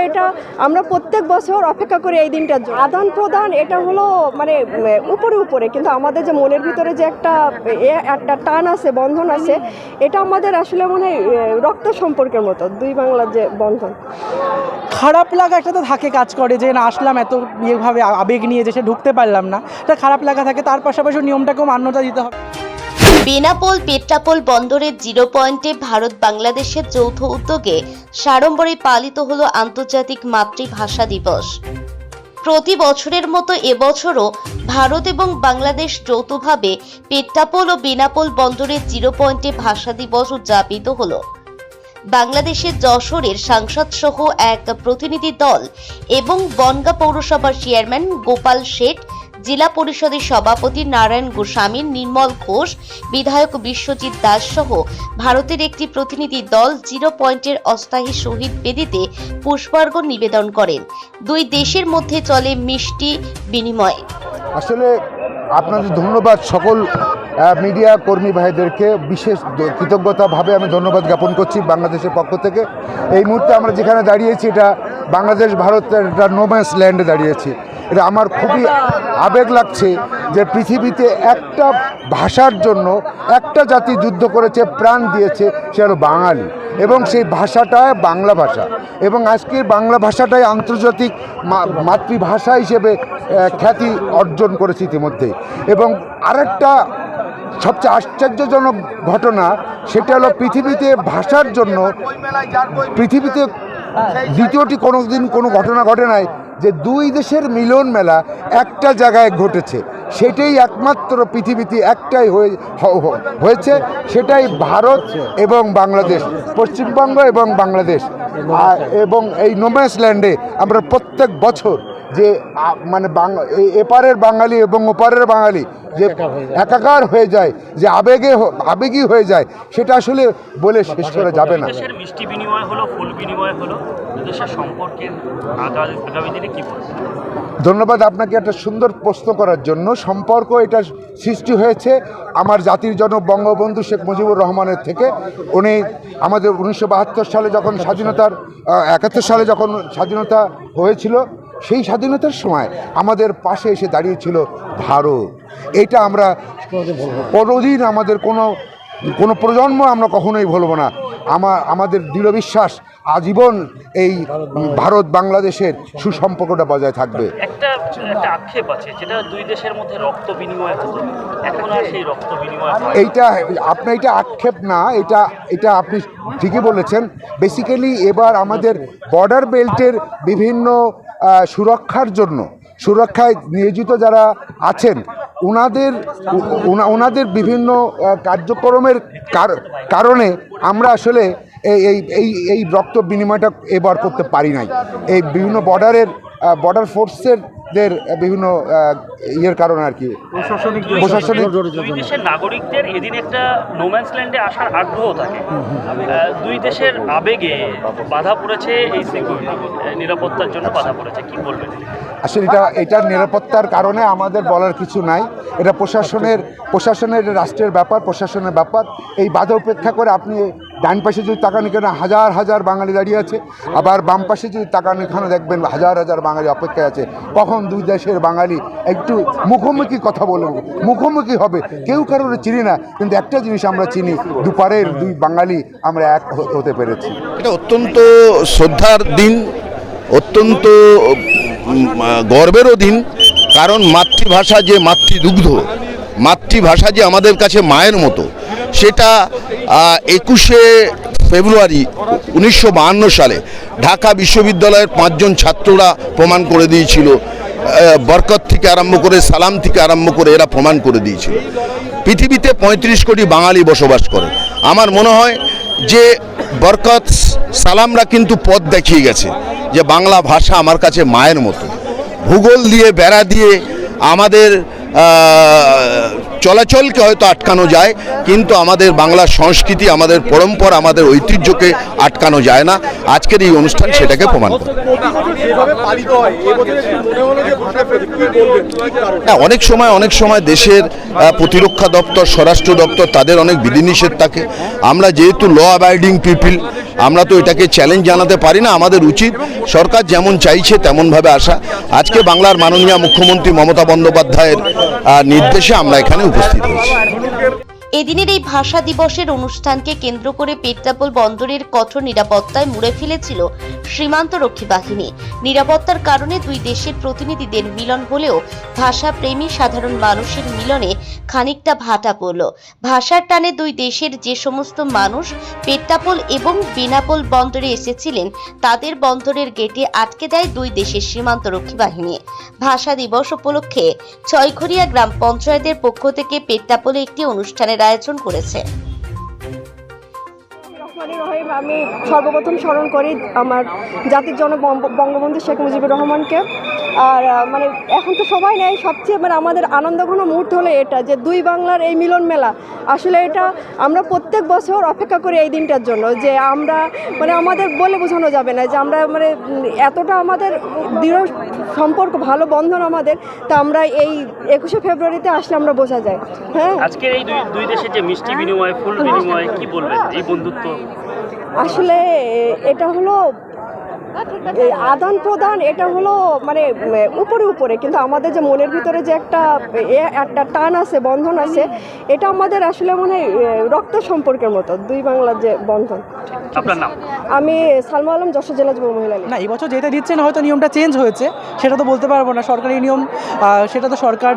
এটা আমরা প্রত্যেক বছর অপেক্ষা করি এই দিনটার জন্য। আদান প্রদান এটা হলো মানে উপরে উপরে, কিন্তু আমাদের যে মনের ভিতরে যে একটা টান আছে, বন্ধন আছে, এটা আমাদের আসলে মনে হয় রক্ত সম্পর্কের মতো, দুই বাংলার যে বন্ধন। খারাপ লাগা একটা তো থাকে, কাজ করে যে না আসলাম এত ইয়েভাবে আবেগ নিয়ে যে সে ঢুকতে পারলাম না, এটা খারাপ লাগা থাকে। তার পাশাপাশি নিয়মটাকেও মান্যতা দিতে হবে। বেনাপোল পেট্রাপোল বন্দরের 0 পয়েন্টে ভারত বাংলাদেশের যৌথ উদ্যোগে সাড়ম্বরে পালিত হলো আন্তর্জাতিক মাতৃভাষা দিবস। প্রতি বছরের মতো এবছরও ভারত এবং বাংলাদেশ যৌথভাবে পেট্রাপোল ও বেনাপোল বন্দরের 0 পয়েন্টে ভাষা দিবস উদযাপিত হলো। বাংলাদেশের যশোরের সাংসদ সহ এক প্রতিনিধি দল এবং বনগাঁ পৌরসভার চেয়ারম্যান গোপাল শেঠ, জেলা পরিষদের সভাপতি নারায়ণ গোস্বামী, নির্মল ঘোষ, বিধায়ক বিশ্বজিৎ দাস সহ ভারতের একটি প্রতিনিধি দল 0 পয়েন্টের অস্থায়ী শহীদ বেদিতে পুষ্পার্ঘ্য নিবেদন করেন। দুই দেশের মধ্যে চলে মিষ্টি বিনিময়। আসলে আপনাদের ধন্যবাদ, সকল মিডিয়া কর্মী ভাইদেরকে বিশেষ কৃতজ্ঞতাভাবে আমি ধন্যবাদ জ্ঞাপন করছি বাংলাদেশের পক্ষ থেকে। এই মুহূর্তে আমরা যেখানে দাঁড়িয়েছি এটা বাংলাদেশ ভারতের একটা নোম্যান্স ল্যান্ডে দাঁড়িয়েছি। এটা আমার খুবই আবেগ লাগছে যে পৃথিবীতে একটা ভাষার জন্য একটা জাতি যুদ্ধ করেছে, প্রাণ দিয়েছে, সে হলো বাঙালি, এবং সেই ভাষাটাই বাংলা ভাষা, এবং আজকে বাংলা ভাষাটাই আন্তর্জাতিক মাতৃভাষা হিসেবে খ্যাতি অর্জন করেছে ইতিমধ্যে। এবং আরেকটা সবচেয়ে আশ্চর্যজনক ঘটনা, সেটা হলো পৃথিবীতে ভাষার জন্য পৃথিবীতে দ্বিতীয়টি কোনোদিন কোনো ঘটনা ঘটে নাই যে দুই দেশের মিলন মেলা একটা জায়গায় ঘটেছে। সেটাই একমাত্র পৃথিবীতে একটাই হয়েছে, সেটাই ভারত এবং বাংলাদেশ, পশ্চিমবঙ্গ এবং বাংলাদেশ। এবং এই নোম্যান্স ল্যান্ডে আমরা প্রত্যেক বছর যে মানে এপারের বাঙালি এবং ওপারের বাঙালি যে একাকার হয়ে যায়, যে আবেগী হয়ে যায়, সেটা আসলে বলে শেষ করা যাবে না। দেশের মিষ্টি বিনিময় হলো, ফুল বিনিময় হলো, দেশের সম্পর্কের আগামী দিনে কি বলবেন? ধন্যবাদ আপনাকে একটা সুন্দর প্রশ্ন করার জন্য। সম্পর্ক এটা সৃষ্টি হয়েছে আমার জাতির জনক বঙ্গবন্ধু শেখ মুজিবুর রহমানের থেকে। উনি আমাদের 1972 সালে যখন 71 সালে যখন স্বাধীনতা হয়েছিল, সেই স্বাধীনতার সময় আমাদের পাশে এসে দাঁড়িয়েছিল ভারত। এটা আমরা কোনোদিন আমাদের কোনো প্রজন্ম আমরা কখনোই ভুলবো না। আমাদের দৃঢ় বিশ্বাস আজীবন এই ভারত বাংলাদেশের সুসম্পর্কটা বজায় থাকবে। একটা আক্ষেপ আছে যেটা দুই দেশের মধ্যে রক্ত বিনিময় হতো, এখন আর সেই রক্ত বিনিময় এটা আক্ষেপ না, এটা আপনি ঠিকই বলেছেন। বেসিক্যালি এবার আমাদের বর্ডার বেল্টের বিভিন্ন সুরক্ষায় নিয়োজিত যারা আছেন ওনাদের বিভিন্ন কার্যক্রমের কারণে আমরা আসলে এই রক্ত বিনিময়টা এবার করতে পারি নাই। এই বিভিন্ন বর্ডার ফোর্সের বিভিন্ন ইয়ের কারণে আর কি, প্রশাসনিক দুই দেশের নাগরিকদের এদিন একটা নোম্যান্স ল্যান্ডে আসার আগ্রহ থাকে। দুই দেশের আবেগে বাধা পড়েছে, এই সিকিউরিটি নিরাপত্তার জন্য বাধা পড়েছে, কি বলবেন? আসলে এটার নিরাপত্তার কারণে আমাদের বলার কিছু নাই। এটা প্রশাসনের রাষ্ট্রের ব্যাপার, প্রশাসনের ব্যাপার। এই বাধা উপেক্ষা করে আপনি ডান পাশে যদি তাকান, এখানে হাজার হাজার বাঙালি দাঁড়িয়ে আছে, আবার বাম পাশে যদি তাকান, এখানে দেখবেন হাজার হাজার বাঙালি অপেক্ষায় আছে। কখন দুই দেশের বাঙালি একটু মুখোমুখি কথা বলবো, মুখোমুখি হবে। কেউ কারোর চিনি না, কিন্তু একটা জিনিস আমরা চিনি, দুপারের দুই বাঙালি আমরা এক হতে পেরেছি। এটা অত্যন্ত শ্রদ্ধার দিন, অত্যন্ত গর্বেরও দিন। কারণ মাতৃভাষা যে মাতৃদুগ্ধ, মাতৃভাষা যে আমাদের কাছে মায়ের মতো, সেটা 21শে ফেব্রুয়ারি 1952 সালে ঢাকা বিশ্ববিদ্যালয়ের 5 জন ছাত্ররা প্রমাণ করে দিয়েছিল। বরকত থেকে আরম্ভ করে, সালাম থেকে আরম্ভ করে এরা প্রমাণ করে দিয়েছিল। পৃথিবীতে 35 কোটি বাঙালি বসবাস করে। আমার মনে হয় যে বরকত, সালামরা কিন্তু পথ দেখিয়ে গেছে যে বাংলা ভাষা আমার কাছে মায়ের মতো। ভূগোল দিয়ে, বেড়া দিয়ে আমাদের চলাচলকে হয়তো আটকানো যায়, কিন্তু আমাদের বাংলা সংস্কৃতি, আমাদের পরম্পরা, আমাদের ঐতিহ্যকে আটকানো যায় না। আজকের এই অনুষ্ঠান সেটাকে প্রমাণ করে। অনেক সময় দেশের প্রতিরক্ষা দপ্তর, স্বরাষ্ট্র দপ্তর, তাদের অনেক বিধিনিষেধ থাকে। আমরা যেহেতু ল অ্যাবাইডিং পিপল, আমরা তো এটাকে চ্যালেঞ্জ জানাতে পারি না। আমাদের উচিত সরকার যেমন চাইছে তেমনভাবে আসা। আজকে বাংলার মাননীয় মুখ্যমন্ত্রী মমতা বন্দ্যোপাধ্যায়ের নির্দেশে আমরা এখানে উপস্থিত হয়েছি। এদিনের এই ভাষা দিবসের অনুষ্ঠানকে কেন্দ্র করে পেট্রাপোল বন্দরের কঠোর নিরাপত্তায় মুড়ে ফেলেছিল সীমান্তরক্ষী বাহিনী। নিরাপত্তার কারণে দুই দেশের প্রতিনিধিদের মিলন হলেও ভাষাপ্রেমী সাধারণ মানুষের মিলনে খানিকটা ভাটা পড়ল। ভাষার টানে দুই দেশের যে সমস্ত মানুষ পেট্রাপোল এবং বেনাপোল বন্দরে এসেছিলেন তাদের বন্দরের গেটে আটকে দেয় দুই দেশের সীমান্তরক্ষী বাহিনী। ভাষা দিবস উপলক্ষে ছয়ঘরিয়া গ্রাম পঞ্চায়েতের পক্ষ থেকে পেট্রাপোলে একটি অনুষ্ঠানের আয়োজন করেছে। রহিম, আমি সর্বপ্রথম স্মরণ করি আমার জাতির জনক বঙ্গবন্ধু শেখ মুজিবুর রহমানকে। আর মানে এখন তো সবাই নেই, সবচেয়ে মানে আমাদের আনন্দঘন মুহূর্ত হলো এটা যে দুই বাংলার এই মিলন মেলা। আসলে এটা আমরা প্রত্যেক বছর অপেক্ষা করি এই দিনটার জন্য, যে আমরা মানে আমাদের বলে বোঝানো যাবে না যে আমরা মানে এতটা আমাদের দৃঢ় সম্পর্ক, ভালো বন্ধন আমাদের, তা আমরা এই 21শে ফেব্রুয়ারিতে আসলে আমরা বোঝা যায়। হ্যাঁ, আজকের এই দুই দেশের যে মিষ্টি বিনিময়, ফুল বিনিময়, কি বলবেন এই বন্ধুত্ব? আসলে এটা হলো এই আদান প্রদান, এটা হলো মানে উপরে উপরে, কিন্তু আমাদের যে মনের ভিতরে যে একটা টান আছে, বন্ধন আছে, এটা আমাদের আসলে মানে রক্ত সম্পর্কের মতো দুই বাংলার যে বন্ধন। আপনার নাম? আমি সালমা আলম, যশোর জেলা যুব মহিলা লীগ। না, এই বছর যেটা দিচ্ছে না, হয়তো নিয়মটা চেঞ্জ হয়েছে, সেটা তো বলতে পারবো না। সরকারি নিয়ম সেটা তো সরকার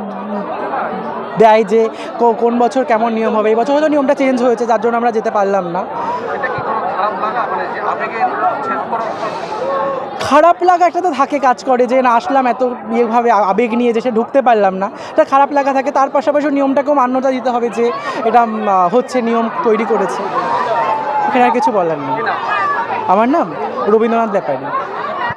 দেয় যে কোন বছর কেমন নিয়ম হবে। এই বছর হয়তো নিয়মটা চেঞ্জ হয়েছে, যার জন্য আমরা যেতে পারলাম না। খারাপ লাগা একটা তো থাকে, কাজ করে যে না আসলাম এত ইয়েভাবে আবেগ নিয়ে যে সে ঢুকতে পারলাম না, এটা খারাপ লাগা থাকে। তার পাশাপাশি নিয়মটাকেও মান্যতা দিতে হবে যে এটা হচ্ছে, নিয়ম তৈরি করেছে, এখানে আর কিছু বলার নেই। আমার নাম রবীন্দ্রনাথ ব্যাপারী।